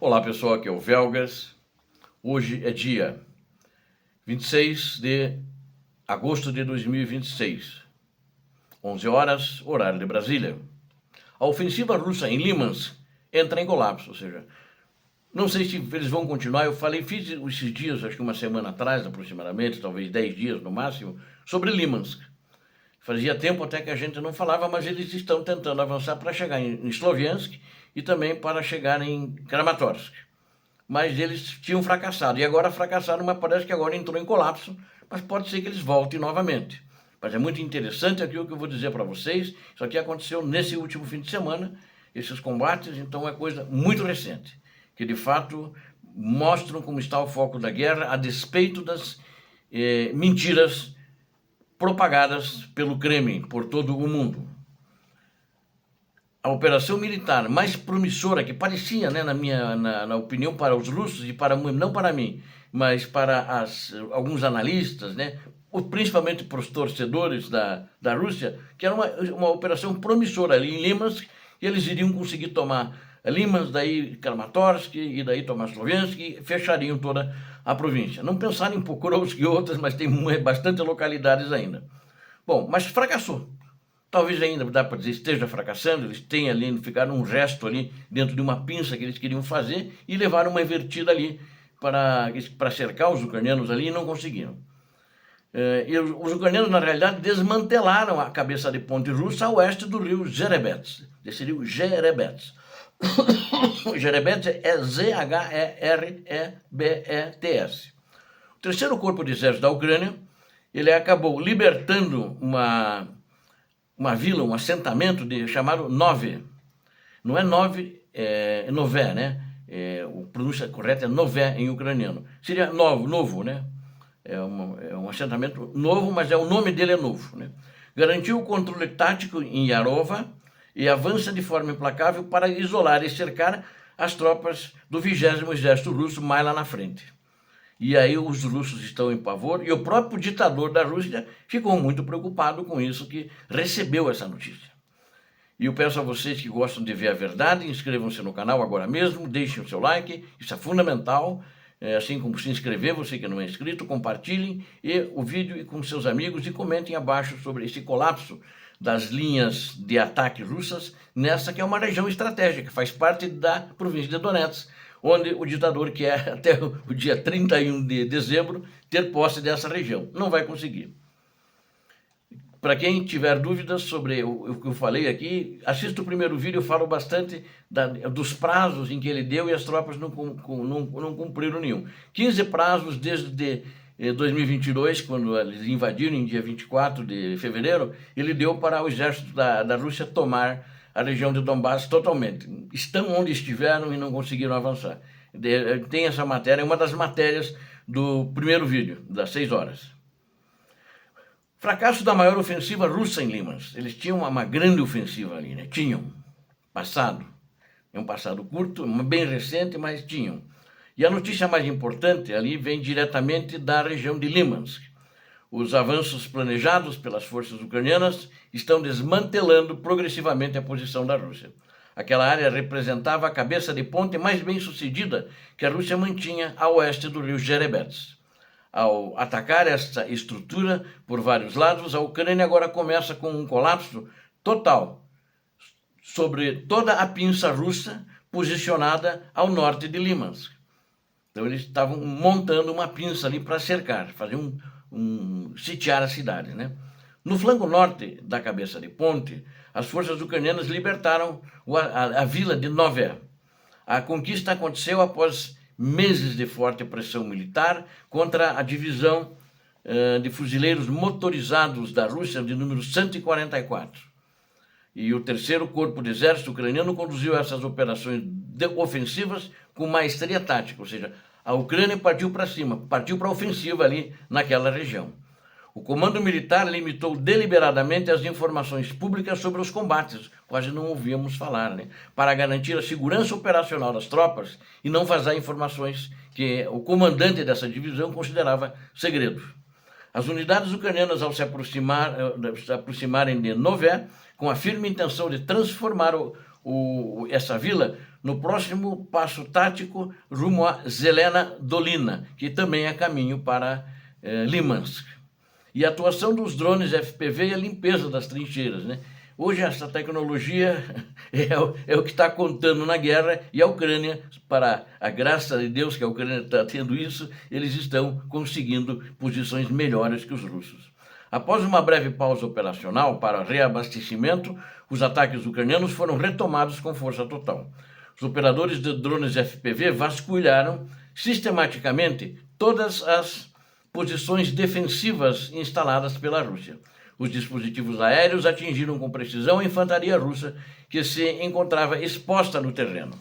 Olá pessoal, aqui é o Velgas. Hoje é dia 26 de agosto de 2026, 11 horas, horário de Brasília. A ofensiva russa em Limansk entra em colapso, ou seja, não sei se eles vão continuar. Eu fiz esses dias, acho que uma semana atrás aproximadamente, talvez 10 dias no máximo, sobre Limansk. Fazia tempo até que a gente não falava, mas eles estão tentando avançar para chegar em Sloviansk e também para chegar em Kramatorsk. Mas eles tinham fracassado, e agora fracassaram, mas parece que agora entrou em colapso, mas pode ser que eles voltem novamente. Mas é muito interessante aquilo que eu vou dizer para vocês. Isso aqui aconteceu nesse último fim de semana, esses combates, então é coisa muito recente, que de fato mostram como está o foco da guerra, a despeito das mentiras propagadas pelo Kremlin por todo o mundo. A operação militar mais promissora, que parecia, né, na opinião, para os russos e não para mim, mas para alguns analistas, né, principalmente para os torcedores da Rússia, que era uma operação promissora ali em Limansk, e eles iriam conseguir tomar Limansk, daí Kramatorsk, e daí tomar Sloviansk, e fechariam toda a província. Não pensaram em Pokrovsk e outras, mas tem bastante localidades ainda. Bom, mas fracassou. Talvez ainda, dá para dizer, esteja fracassando. Eles têm ali, ficaram um resto ali dentro de uma pinça que eles queriam fazer e levaram uma invertida ali para cercar os ucranianos ali e não conseguiram. E os ucranianos, na realidade, desmantelaram a cabeça de ponte russa a oeste do rio Jerebets, desse rio Jerebets. Jerebets é Zerebets. O terceiro corpo de exército da Ucrânia, ele acabou libertando uma vila, um assentamento chamado Nove. Não é Nove, é Nové, né? A pronúncia correta é Nové em ucraniano. Seria novo, né? É um assentamento novo, mas o nome dele é novo, né? Garantiu o controle tático em Yarova e avança de forma implacável para isolar e cercar as tropas do 20º Exército Russo mais lá na frente. E aí os russos estão em pavor, e o próprio ditador da Rússia ficou muito preocupado com isso, que recebeu essa notícia. E eu peço a vocês que gostam de ver a verdade, inscrevam-se no canal agora mesmo, deixem o seu like, isso é fundamental, assim como se inscrever, você que não é inscrito, compartilhem o vídeo com seus amigos e comentem abaixo sobre esse colapso das linhas de ataque russas, nessa que é uma região estratégica, faz parte da província de Donetsk, onde o ditador quer até o dia 31 de dezembro ter posse dessa região. Não vai conseguir. Para quem tiver dúvidas sobre o que eu falei aqui, assista o primeiro vídeo. Eu falo bastante dos prazos em que ele deu e as tropas não cumpriram nenhum. 15 prazos desde 2022, quando eles invadiram em dia 24 de fevereiro, ele deu para o exército da Rússia tomar a região de Donbass totalmente. Estão onde estiveram e não conseguiram avançar. Tem essa matéria, é uma das matérias do primeiro vídeo, das 6 horas. Fracasso da maior ofensiva russa em Limansk. Eles tinham uma grande ofensiva ali, né? Tinham. Passado. É um passado curto, bem recente, mas tinham. E a notícia mais importante ali vem diretamente da região de Limansk. Os avanços planejados pelas forças ucranianas estão desmantelando progressivamente a posição da Rússia. Aquela área representava a cabeça de ponte mais bem sucedida que a Rússia mantinha a oeste do rio Jerebets. Ao atacar esta estrutura por vários lados, a Ucrânia agora começa com um colapso total sobre toda a pinça russa posicionada ao norte de Limansk. Então eles estavam montando uma pinça ali para cercar, fazer sitiar a cidade, né? No flanco norte da cabeça de ponte, as forças ucranianas libertaram a vila de Nové. A conquista aconteceu após meses de forte pressão militar contra a divisão de fuzileiros motorizados da Rússia de número 144. E o terceiro corpo de exército ucraniano conduziu essas operações ofensivas com maestria tática, ou seja, a Ucrânia partiu para cima, partiu para a ofensiva ali naquela região. O comando militar limitou deliberadamente as informações públicas sobre os combates, quase não ouvíamos falar, né? Para garantir a segurança operacional das tropas e não vazar informações que o comandante dessa divisão considerava segredo. As unidades ucranianas, ao se aproximarem de Nové, com a firme intenção de transformar essa vila no próximo passo tático rumo a Zelena Dolina, que também é caminho para Limansk. E a atuação dos drones FPV e a limpeza das trincheiras, né? Hoje essa tecnologia é o que está contando na guerra, e a Ucrânia, para a graça de Deus que a Ucrânia está tendo isso, eles estão conseguindo posições melhores que os russos. Após uma breve pausa operacional para reabastecimento, os ataques ucranianos foram retomados com força total. Os operadores de drones FPV vasculharam sistematicamente todas as posições defensivas instaladas pela Rússia. Os dispositivos aéreos atingiram com precisão a infantaria russa, que se encontrava exposta no terreno.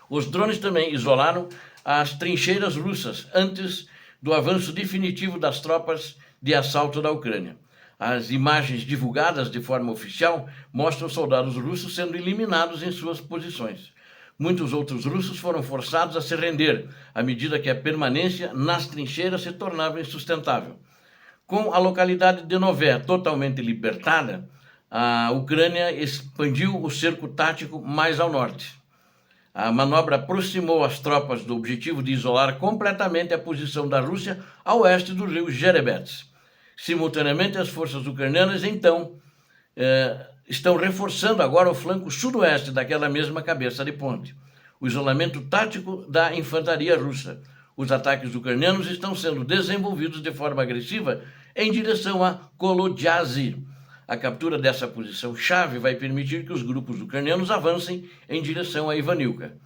Os drones também isolaram as trincheiras russas antes do avanço definitivo das tropas de assalto da Ucrânia. As imagens divulgadas de forma oficial mostram soldados russos sendo eliminados em suas posições. Muitos outros russos foram forçados a se render, à medida que a permanência nas trincheiras se tornava insustentável. Com a localidade de Nové totalmente libertada, a Ucrânia expandiu o cerco tático mais ao norte. A manobra aproximou as tropas do objetivo de isolar completamente a posição da Rússia a oeste do rio Jerebets. Simultaneamente, as forças ucranianas, então, estão reforçando agora o flanco sudoeste daquela mesma cabeça de ponte. O isolamento tático da infantaria russa. Os ataques ucranianos estão sendo desenvolvidos de forma agressiva em direção a Kolodyazy. A captura dessa posição-chave vai permitir que os grupos ucranianos avancem em direção a Ivanivka.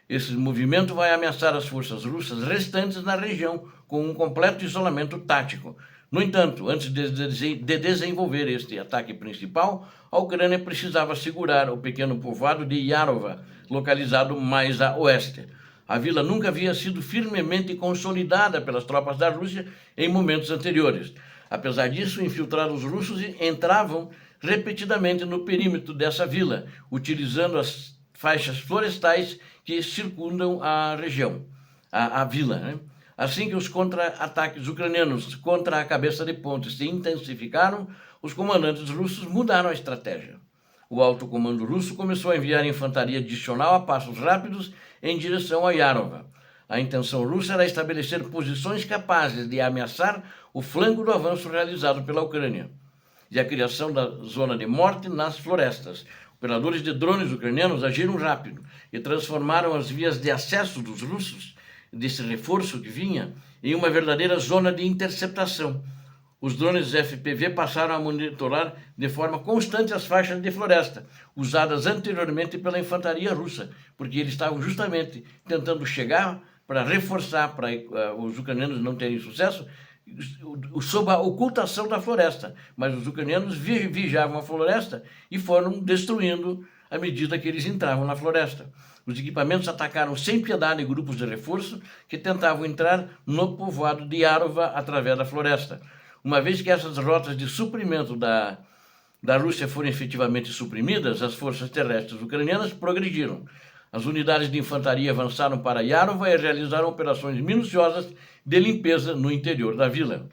Esse movimento vai ameaçar as forças russas restantes na região com um completo isolamento tático. No entanto, antes de desenvolver este ataque principal, a Ucrânia precisava segurar o pequeno povoado de Yarova, localizado mais a oeste. A vila nunca havia sido firmemente consolidada pelas tropas da Rússia em momentos anteriores. Apesar disso, infiltrados russos entravam repetidamente no perímetro dessa vila, utilizando as faixas florestais que circundam a região, a vila, né? Assim que os contra-ataques ucranianos contra a cabeça de ponte se intensificaram, os comandantes russos mudaram a estratégia. O alto comando russo começou a enviar infantaria adicional a passos rápidos em direção a Yarova. A intenção russa era estabelecer posições capazes de ameaçar o flanco do avanço realizado pela Ucrânia e a criação da zona de morte nas florestas. Operadores de drones ucranianos agiram rápido e transformaram as vias de acesso dos russos, desse reforço que vinha, em uma verdadeira zona de interceptação. Os drones FPV passaram a monitorar de forma constante as faixas de floresta, usadas anteriormente pela infantaria russa, porque eles estavam justamente tentando chegar para reforçar, para os ucranianos não terem sucesso, sob a ocultação da floresta. Mas os ucranianos vigiavam a floresta e foram destruindo à medida que eles entravam na floresta. Os equipamentos atacaram sem piedade grupos de reforço que tentavam entrar no povoado de Yarova através da floresta. Uma vez que essas rotas de suprimento da Rússia foram efetivamente suprimidas, as forças terrestres ucranianas progrediram. As unidades de infantaria avançaram para Yarova e realizaram operações minuciosas de limpeza no interior da vila.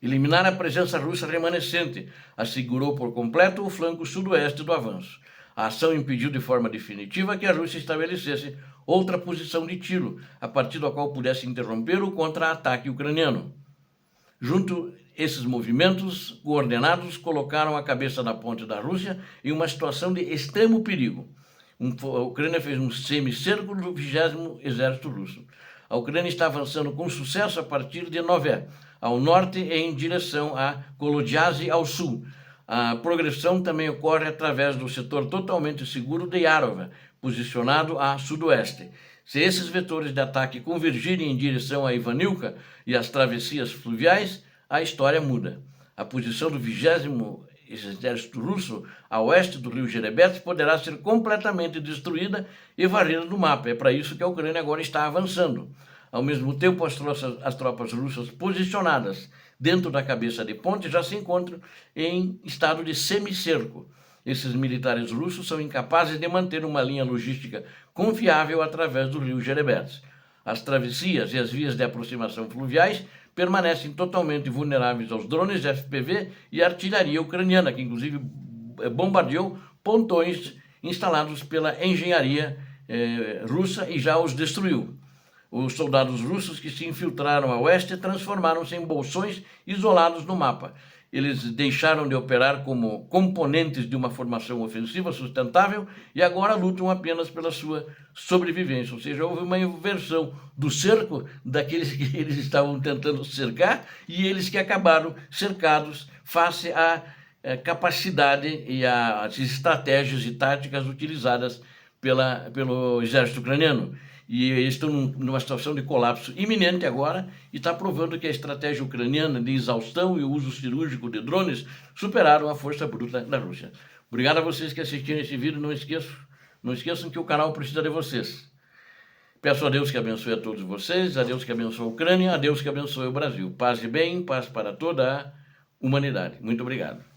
Eliminar a presença russa remanescente assegurou por completo o flanco sudoeste do avanço. A ação impediu de forma definitiva que a Rússia estabelecesse outra posição de tiro, a partir da qual pudesse interromper o contra-ataque ucraniano. Junto, esses movimentos coordenados colocaram a cabeça da ponte da Rússia em uma situação de extremo perigo. A Ucrânia fez um semicerco do 20º Exército Russo. A Ucrânia está avançando com sucesso a partir de Nové, ao norte e em direção a Kolodyazy ao sul. A progressão também ocorre através do setor totalmente seguro de Yarova, posicionado a sudoeste. Se esses vetores de ataque convergirem em direção a Ivanivka e as travessias fluviais, a história muda. A posição do 20º Exército Russo a oeste do rio Jerebets poderá ser completamente destruída e varrida do mapa. É para isso que a Ucrânia agora está avançando. Ao mesmo tempo, as tropas russas posicionadas dentro da cabeça de ponte já se encontram em estado de semicerco. Esses militares russos são incapazes de manter uma linha logística confiável através do rio Jerebets. As travessias e as vias de aproximação fluviais permanecem totalmente vulneráveis aos drones FPV e artilharia ucraniana, que inclusive bombardeou pontões instalados pela engenharia russa e já os destruiu. Os soldados russos que se infiltraram a oeste transformaram-se em bolsões isolados no mapa. Eles deixaram de operar como componentes de uma formação ofensiva sustentável e agora lutam apenas pela sua sobrevivência. Ou seja, houve uma inversão do cerco daqueles que eles estavam tentando cercar e eles que acabaram cercados face à capacidade e às estratégias e táticas utilizadas pelo exército ucraniano. E eles estão numa situação de colapso iminente agora e está provando que a estratégia ucraniana de exaustão e o uso cirúrgico de drones superaram a força bruta da Rússia. Obrigado a vocês que assistiram esse vídeo. Não esqueçam que o canal precisa de vocês. Peço a Deus que abençoe a todos vocês, a Deus que abençoe a Ucrânia, a Deus que abençoe o Brasil. Paz e bem, paz para toda a humanidade. Muito obrigado.